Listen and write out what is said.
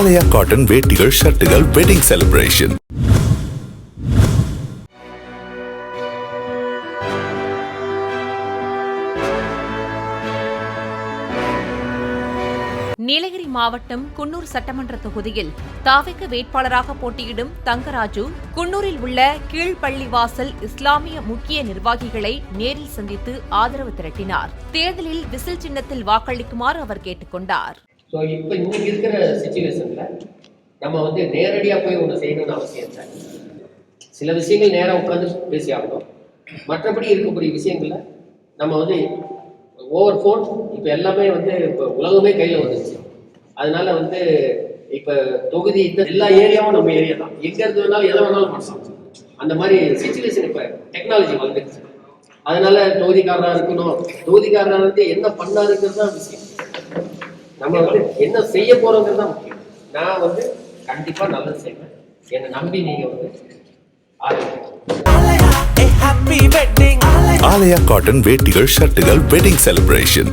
ஆலயா cotton வேட்டிகள் ஷர்ட்டுகள் wedding celebration. Nilgiri மாவட்டம் குன்னூர் சட்டமன்ற தொகுதியில் தாவேக வேட்பாளராக போட்டியிடும் தங்கராஜு குன்னூரில் உள்ள கீழ்பள்ளிவாசல் இஸ்லாமிய முக்கிய நிர்வாகிகளை நேரில் சந்தித்து ஆதரவு திரட்டினார். தேர்தலில் விசில் சின்னத்தில் வாக்களிக்குமாறு அவர் கேட்டுக் கொண்டார். இப்ப இன்னைக்கு இருக்கிற சிச்சுவேஷன்ல நம்ம நேரடியா போய் ஒன்று செய்யணும்னு அவசியம் இல்லை. சில விஷயங்கள் நேரம் உட்காந்து பேசி ஆகணும். மற்றபடி இருக்கக்கூடிய விஷயங்கள்ல நம்ம ஓவர் ஃபோன் இப்போ எல்லாமே இப்போ உலகமே கையில் வந்துருச்சு. அதனால இப்போ தொகுதி எல்லா ஏரியாவும் நம்ம ஏரியா தான். எங்க இருந்து வேணாலும் எதை வேணாலும் பண்ணலாம். அந்த மாதிரி சிச்சுவேஷன் இப்போ டெக்னாலஜி வளர்ந்துருச்சு. அதனால தொகுதிக்காரராக இருக்கணும், தொகுதிக்காரராக என்ன பண்ணாருங்கிறது தான் விஷயம். நம்ம என்ன செய்ய போறோங்கிறது தான் முக்கியம். நான் கண்டிப்பா நல்லது செய்வேன். என்னை நம்பி நீங்க ஆலயா காட்டன் வேட்டிகள் ஷர்ட்டுகள் வெட்டிங் செலிப்ரேஷன்.